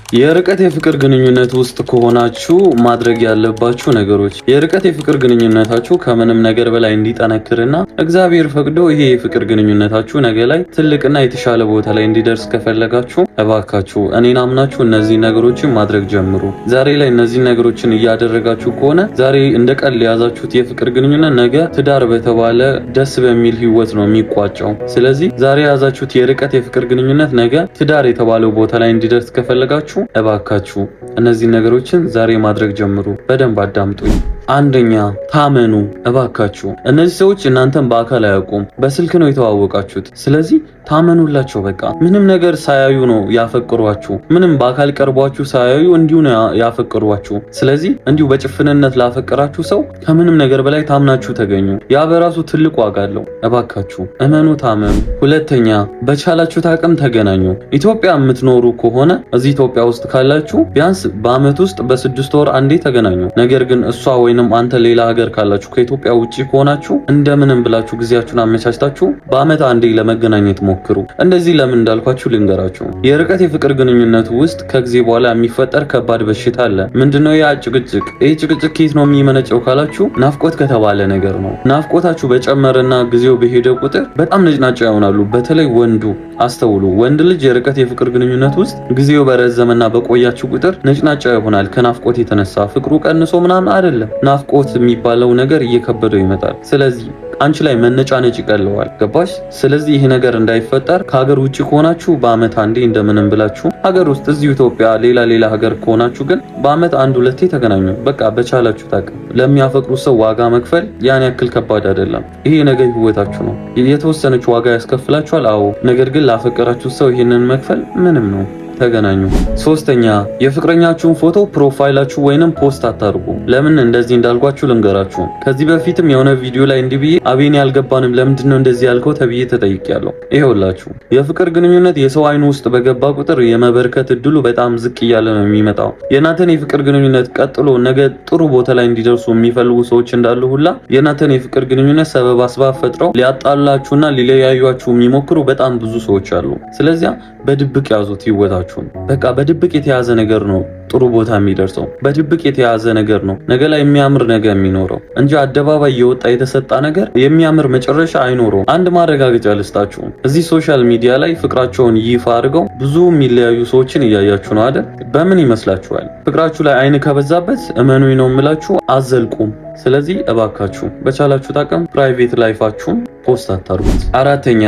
የርቀት የፍቅር ግንኙነት ውስጥ ከሆናችሁ ማድረግ ያለባችሁ ነገሮች፣ የርቀት የፍቅር ግንኙነታችሁ ከምንም ነገር በላይ እንዲጠነክርና እግዚአብሔር ፈቅዶ ይሄ የፍቅር ግንኙነታችሁ ነገ ላይ ትልቅና የተሻለ ቦታ ላይ እንዲደርስ ከፈለጋችሁ እባካችሁ እኔን አምናችሁ እነዚህ ነገሮችን ማድረግ ጀምሩ። ዛሬ ላይ እነዚህ ነገሮችን እያደረጋችሁ ከሆነ ዛሬ እንደ ቀል የያዛችሁት የፍቅር ግንኙነት ነገ ትዳር በተባለ ደስ በሚል ህይወት ነው የሚቋጨው። ስለዚህ ዛሬ የያዛችሁት የርቀት የፍቅር ግንኙነት ነገ ትዳር የተባለው ቦታ ላይ እንዲደርስ ከፈለጋችሁ እባካችሁ እነዚህ ነገሮችን ዛሬ ማድረግ ጀምሩ። በደንብ አዳምጡኝ። አንደኛ ታመኑ። እባካችሁ እነዚህ ሰዎች እናንተን በአካል አያውቁም፣ በስልክ ነው የተዋወቃችሁት። ስለዚህ ታመኑላቸው። በቃ ምንም ነገር ሳያዩ ነው ያፈቅሯችሁ። ምንም በአካል ቀርቧችሁ ሳያዩ እንዲሁ ነው ያፈቅሯችሁ። ስለዚህ እንዲሁ በጭፍንነት ላፈቀራችሁ ሰው ከምንም ነገር በላይ ታምናችሁ ተገኙ። ያ በራሱ ትልቅ ዋጋ አለው። እባካችሁ እመኑ፣ ታመኑ። ሁለተኛ በቻላችሁት አቅም ተገናኙ። ኢትዮጵያ የምትኖሩ ከሆነ እዚህ ኢትዮጵያ ውስጥ ካላችሁ ቢያንስ በአመት ውስጥ በ6 ወር አንዴ ተገናኙ። ነገር ግን እሷ ወይንም አንተ ሌላ ሀገር ካላችሁ ከኢትዮጵያ ውጪ ከሆናችሁ እንደምንም ብላችሁ ጊዜያችሁን አመቻችታችሁ በአመት አንዴ ለመገናኘት ሞክሩ። እንደዚህ ለምን እንዳልኳችሁ ልንገራችሁ። የርቀት የፍቅር ግንኙነት ውስጥ ከጊዜ በኋላ የሚፈጠር ከባድ በሽታ አለ። ምንድነው ያ? ጭቅጭቅ። ይህ ጭቅጭቅ ከየት ነው የሚመነጨው ካላችሁ ናፍቆት ከተባለ ነገር ነው። ናፍቆታችሁ በጨመረና ጊዜው በሄደ ቁጥር በጣም ነጭናጫ ይሆናሉ። በተለይ ወንዱ አስተውሉ። ወንድ ልጅ የርቀት የፍቅር ግንኙነት ውስጥ ጊዜው በረዘመና በቆያችሁ ቁጥር ነጭናጫ ይሆናል። ከናፍቆት የተነሳ ፍቅሩ ቀንሶ ምናምን አይደለም። ናፍቆት የሚባለው ነገር እየከበደው ይመጣል። ስለዚህ አንቺ ላይ መነጫነጭ ይቀለዋል። ገባሽ? ስለዚህ ይሄ ነገር እንዳይፈጠር ከሀገር ውጪ ከሆናችሁ በአመት አንዴ እንደምንም ብላችሁ፣ ሀገር ውስጥ እዚሁ ኢትዮጵያ ሌላ ሀገር ከሆናችሁ ግን በአመት አንድ ሁለቴ ተገናኙ። በቃ በቻላችሁ ታቅም። ለሚያፈቅሩ ሰው ዋጋ መክፈል ያን ያክል ከባድ አይደለም። ይሄ ነገር ህይወታችሁ ነው። የተወሰነች ዋጋ ያስከፍላችኋል። አዎ፣ ነገር ግን ላፈቀራችሁ ሰው ይሄንን መክፈል ምንም ነው። ተገናኙ። ሶስተኛ የፍቅረኛችሁን ፎቶ ፕሮፋይላችሁ ወይንም ፖስት አታርጉ። ለምን እንደዚህ እንዳልኳችሁ ልንገራችሁ። ከዚህ በፊትም የሆነ ቪዲዮ ላይ እንዲህ ብዬ አቤኔ አልገባንም ለምንድን ነው እንደዚህ ያልከው ተብዬ ተጠይቄያለሁ። ይሄውላችሁ የፍቅር ግንኙነት የሰው አይኑ ውስጥ በገባ ቁጥር የመበርከት እድሉ በጣም ዝቅ እያለ ነው የሚመጣው። የእናንተን የፍቅር ግንኙነት ቀጥሎ ነገ ጥሩ ቦታ ላይ እንዲደርሱ የሚፈልጉ ሰዎች እንዳሉ ሁላ የእናንተን የፍቅር ግንኙነት ሰበብ አስባብ ፈጥረው ሊያጣላችሁና ሊለያዩአችሁ የሚሞክሩ በጣም ብዙ ሰዎች አሉ። ስለዚህ በድብቅ ያዙት ህይወታችሁ። በቃ በድብቅ የተያዘ ነገር ነው ጥሩ ቦታ የሚደርሰው። በድብቅ የተያዘ ነገር ነው ነገ ላይ የሚያምር ነገር የሚኖረው እንጂ አደባባይ የወጣ የተሰጣ ነገር የሚያምር መጨረሻ አይኖረው። አንድ ማረጋገጫ ልስጣችሁ። እዚህ ሶሻል ሚዲያ ላይ ፍቅራቸውን ይፋ አድርገው ብዙ የሚለያዩ ሰዎችን እያያችሁ ነው አይደል? በምን ይመስላችኋል? ፍቅራችሁ ላይ አይን ከበዛበት እመኑኝ ነው የምላችሁ አዘልቁም። ስለዚህ እባካችሁ በቻላችሁት አቅም ፕራይቬት ላይፋችሁን ፖስት አታርጉት። አራተኛ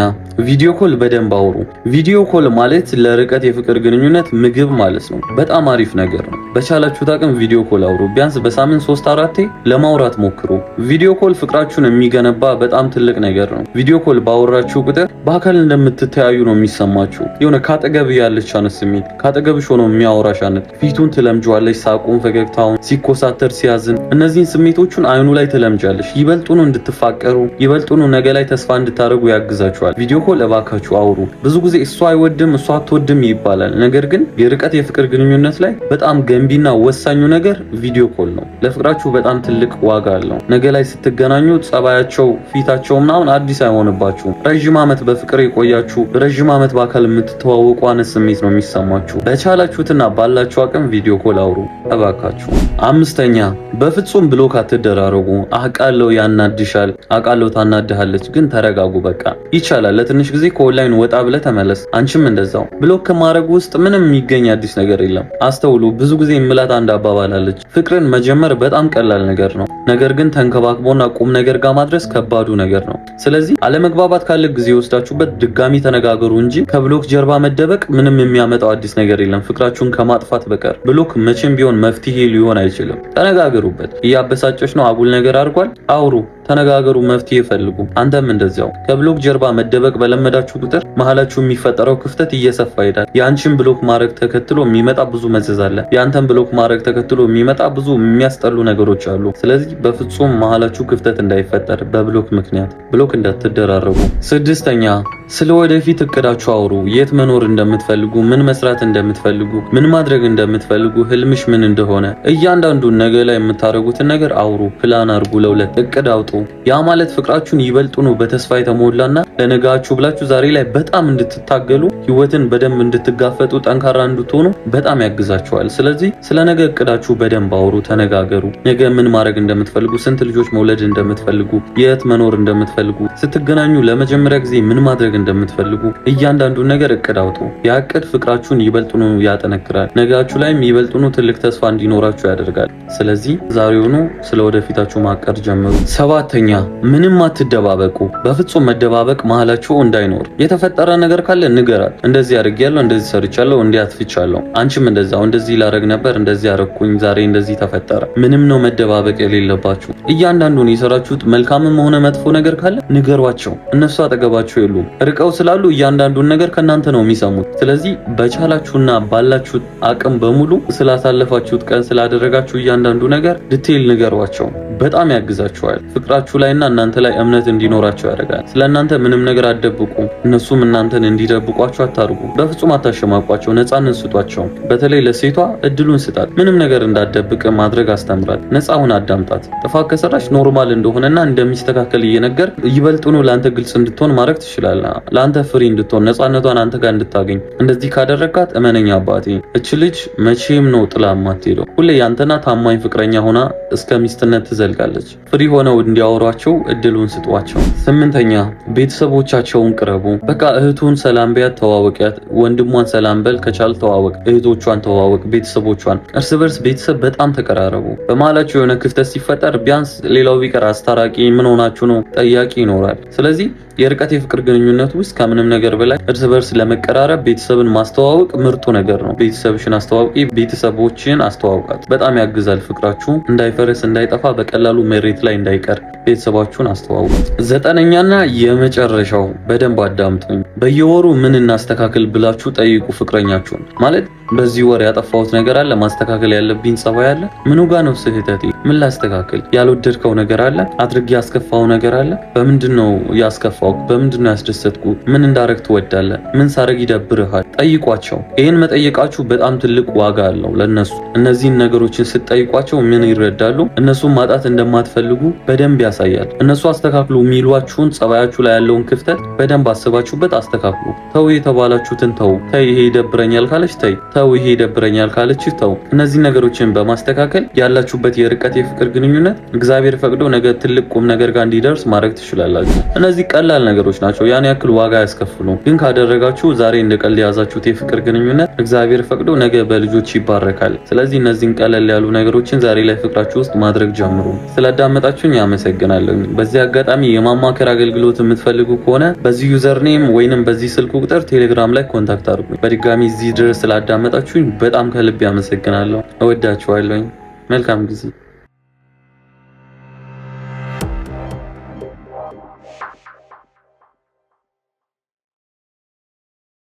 ቪዲዮ ኮል በደንብ አውሩ። ቪዲዮ ኮል ማለት ለርቀት የፍቅር ግንኙነት ምግብ ማለት ነው። በጣም አሪፍ ነገር ነው። በቻላችሁት አቅም ቪዲዮ ኮል አውሩ። ቢያንስ በሳምንት 3-4ቴ ለማውራት ሞክሩ። ቪዲዮ ኮል ፍቅራችሁን የሚገነባ በጣም ትልቅ ነገር ነው። ቪዲዮ ኮል ባወራችሁ ቁጥር በአካል እንደምትተያዩ ነው የሚሰማችሁ። የሆነ ካጠገብ ያለች አይነት ስሜት፣ ካጠገብሽ ሆኖ የሚያወራሽ አይነት ፊቱን ትለምጂዋለሽ። ሳቁን፣ ፈገግታውን፣ ሲኮሳተር፣ ሲያዝን እነዚህን ስሜቶቹን አይኑ ላይ ትለምጃለሽ። ይበልጡኑ እንድትፋቀሩ፣ ይበልጡኑ ነገ ላይ ተስፋ እንድታደርጉ ያግዛችኋል። ቪዲዮ ኮል እባካችሁ አውሩ። ብዙ ጊዜ እሷ አይወድም እሷ አትወድም ይባላል። ነገር ግን የርቀት የፍቅር ግንኙነት ላይ በጣም ገንቢና ወሳኙ ነገር ቪዲዮ ኮል ነው። ለፍቅራችሁ በጣም ትልቅ ዋጋ አለው። ነገ ላይ ስትገናኙ ጸባያቸው፣ ፊታቸው ምናምን አዲስ አይሆንባችሁም። ረጅም ዓመት በፍቅር የቆያችሁ ረጅም ዓመት በአካል የምትተዋወቁ አይነት ስሜት ነው የሚሰማችሁ። በቻላችሁትና ባላችሁ አቅም ቪዲዮ ኮል አውሩ እባካችሁ። አምስተኛ በፍጹም ብሎክ አትደራረጉ። አቃለው ያናድሻል፣ አቃለው ታናድሃለች፣ ግን ተረጋጉ። በቃ ይቻላል። ለትንሽ ጊዜ ከኦንላይን ወጣ ብለህ ተመለስ። አንቺም እንደዛው። ብሎክ ከማድረግ ውስጥ ምንም የሚገኝ አዲስ ነገር የለም። አስተውሉ። ብዙ ጊዜ የምላት አንድ አባባል አለች። ፍቅርን መጀመር በጣም ቀላል ነገር ነው፣ ነገር ግን ተንከባክቦና ቁም ነገር ጋር ማድረስ ከባዱ ነገር ነው። ስለዚህ አለመግባባት ካለ ጊዜ ወስዳችሁበት ድጋሚ ተነጋገሩ እንጂ ከብሎክ ጀርባ መደበቅ ምንም የሚያመጣው አዲስ ነገር የለም ፍቅራችሁን ከማጥፋት በቀር። ብሎክ መቼም ቢሆን መፍትሄ ሊሆን አይችልም። ተነጋገሩበት። እያበሳጨሽ ነው፣ አጉል ነገር አድርጓል፣ አውሩ፣ ተነጋገሩ፣ መፍትሄ ፈልጉ። አንተም እንደዚያው። ከብሎክ ጀርባ መደበቅ በለመዳችሁ ቁጥር መሀላችሁ የሚፈጠረው ክፍተት እየሰፋ ይሄዳል። የአንቺን ብሎክ ማድረግ ተከትሎ የሚመጣ ብዙ መዘዝ አለ። የአንተን ብሎክ ማድረግ ተከትሎ የሚመጣ ብዙ የሚያስጠሉ ነገሮች አሉ። ስለዚህ በፍጹም መሀላችሁ ክፍተት እንዳይፈጠር በብሎክ ምክንያት ብሎክ እንዳትደራረጉ። ስድስተኛ ስለ ወደፊት እቅዳችሁ አውሩ። የት መኖር እንደምትፈልጉ፣ ምን መስራት እንደምትፈልጉ፣ ምን ማድረግ እንደምትፈልጉ፣ ህልምሽ ምን እንደሆነ እያንዳንዱን ነገር ላይ የምታደርጉትን ነገር አውሩ። ፕላን አርጉ። ለሁለት እቅድ አውጡ። ያ ማለት ፍቅራችሁን ይበልጡኑ በተስፋ የተሞላና ለነጋችሁ ብላችሁ ዛሬ ላይ በጣም እንድትታገሉ ህይወትን በደንብ እንድትጋፈጡ ጠንካራ እንድትሆኑ በጣም ያግዛችኋል። ስለዚህ ስለ ነገ እቅዳችሁ በደንብ አውሩ፣ ተነጋገሩ። ነገ ምን ማድረግ እንደምትፈልጉ፣ ስንት ልጆች መውለድ እንደምትፈልጉ፣ የት መኖር እንደምትፈልጉ፣ ስትገናኙ ለመጀመሪያ ጊዜ ምን ማድረግ እንደምትፈልጉ እያንዳንዱን ነገር እቅድ አውጡ። ያ እቅድ ፍቅራችሁን ይበልጡኑ ያጠነክራል። ነጋችሁ ላይም ይበልጡኑ ትልቅ ተስፋ እንዲኖራችሁ ያደርጋል። ስለዚህ ዛሬውኑ ስለ ወደፊታችሁ ማቀድ ጀምሩ። ሰባተኛ ምንም አትደባበቁ። በፍጹም መደባበቅ መሀላችሁ እንዳይኖር። የተፈጠረ ነገር ካለ ንገራት። እንደዚህ አድርጌያለሁ፣ እንደዚህ ሰርቻለሁ፣ እንዲህ አጥፍቻለሁ፣ አንቺም እንደዛው፣ እንደዚህ ላረግ ነበር፣ እንደዚህ አረኩኝ፣ ዛሬ እንደዚህ ተፈጠረ። ምንም ነው መደባበቅ የሌለባችሁ። እያንዳንዱን የሰራችሁት መልካምም ሆነ መጥፎ ነገር ካለ ንገሯቸው። እነሱ አጠገባችሁ የሉም፣ ርቀው ስላሉ እያንዳንዱን ነገር ከናንተ ነው የሚሰሙት። ስለዚህ በቻላችሁና ባላችሁት አቅም በሙሉ ስላሳለፋችሁት ቀን ስላደረጋችሁ እያንዳንዱ ነገር ዲቴይል ንገሯቸው። በጣም ያግዛችኋል። ፍቅራችሁ ላይና እናንተ ላይ እምነት እንዲኖራቸው ያደርጋል። ስለእናንተ ምንም ነገር አትደብቁ። እነሱም እናንተን እንዲደብቋቸው አታርጉ። በፍጹም አታሸማቋቸው። ነፃነት ስጧቸው። በተለይ ለሴቷ እድሉን ስጣት። ምንም ነገር እንዳትደብቅ ማድረግ አስተምራት። ነፃውን አዳምጣት። ጥፋት ከሰራች ኖርማል እንደሆነና እንደሚስተካከል እየነገር ይበልጡኑ ለአንተ ግልጽ እንድትሆን ማድረግ ትችላለህ። ለአንተ ፍሪ እንድትሆን ነፃነቷን አንተ ጋር እንድታገኝ እንደዚህ ካደረጋት እመነኛ አባቴ እች ልጅ መቼም ነው ጥላ ማትሄደው። ሁሌ ያንተና ታማኝ ፍቅረኛ ሆና እስከ ሚስትነት ትዘልቃለች። ፍሪ ሆነው እንዲያወሯቸው እድሉን ስጧቸው። ስምንተኛ ቤተሰቦቻቸውን ቅረቡ። በቃ እህቱን ሰላም ቢያት፣ ተዋወቂያት። ወንድሟን ሰላም በል፣ ከቻል ተዋወቅ። እህቶቿን ተዋወቅ፣ ቤተሰቦቿን። እርስ በርስ ቤተሰብ በጣም ተቀራረቡ። በመሀላቸው የሆነ ክፍተት ሲፈጠር ቢያንስ ሌላው ቢቀር አስታራቂ ምን ሆናችሁ ነው ጠያቂ ይኖራል። ስለዚህ የርቀት የፍቅር ግንኙነት ውስጥ ከምንም ነገር በላይ እርስ በርስ ለመቀራረብ ቤተሰብን ማስተዋወቅ ምርጡ ነገር ነው። ቤተሰብሽን አስተዋውቂ፣ ቤተሰቦችን አስተዋውቃት። በጣም ያግዛል። ፍቅራችሁ እንዳይፈርስ እንዳይጠፋ፣ በቀላሉ መሬት ላይ እንዳይቀር ቤተሰባችሁን አስተዋውቁት። ዘጠነኛና የመጨረሻው በደንብ አዳምጡኝ። በየወሩ ምን እናስተካክል ብላችሁ ጠይቁ ፍቅረኛችሁን። ማለት በዚህ ወር ያጠፋሁት ነገር አለ፣ ማስተካከል ያለብኝ ጸባይ አለ፣ ምኑ ጋር ነው ስህተቴ፣ ምን ላስተካክል፣ ያልወደድከው ነገር አለ፣ አድርጌ ያስከፋው ነገር አለ፣ በምንድን ነው ያስከፋው፣ በምንድን ነው ያስደሰትኩ፣ ምን እንዳረግ ትወዳለህ፣ ምን ሳረግ ይደብርሃል? ጠይቋቸው። ይህን መጠየቃችሁ በጣም ትልቅ ዋጋ አለው ለነሱ። እነዚህን ነገሮችን ስትጠይቋቸው ምን ይረዳሉ? እነሱን ማጣት እንደማትፈልጉ በደንብ ያሳያል። እነሱ አስተካክሉ የሚሏችሁን ጸባያችሁ ላይ ያለውን ክፍተት በደንብ አስባችሁበት አስተካክሉ። ተው የተባላችሁትን ተው። ተይ ይሄ ይደብረኛል ካለች ተይ፣ ተው ይሄ ይደብረኛል ካለች ተው። እነዚህ ነገሮችን በማስተካከል ያላችሁበት የርቀት የፍቅር ግንኙነት እግዚአብሔር ፈቅዶ ነገ ትልቅ ቁም ነገር ጋር እንዲደርስ ማድረግ ትችላላችሁ። እነዚህ ቀላል ነገሮች ናቸው፣ ያን ያክል ዋጋ ያስከፍሉ። ግን ካደረጋችሁ ዛሬ እንደ ቀልድ የያዛችሁት የፍቅር ግንኙነት እግዚአብሔር ፈቅዶ ነገ በልጆች ይባረካል። ስለዚህ እነዚህን ቀለል ያሉ ነገሮችን ዛሬ ላይ ፍቅራችሁ ውስጥ ማድረግ ጀምሩ። ስላዳመጣችሁኝ አመሰግናለሁ። በዚህ አጋጣሚ የማማከር አገልግሎት የምትፈልጉ ከሆነ በዚህ ዩዘር ኔም ወይንም በዚህ ስልክ ቁጥር ቴሌግራም ላይ ኮንታክት አድርጉኝ። በድጋሚ እዚህ ድረስ ስላዳመጣችሁኝ በጣም ከልብ ያመሰግናለሁ። እወዳችኋለሁ። መልካም ጊዜ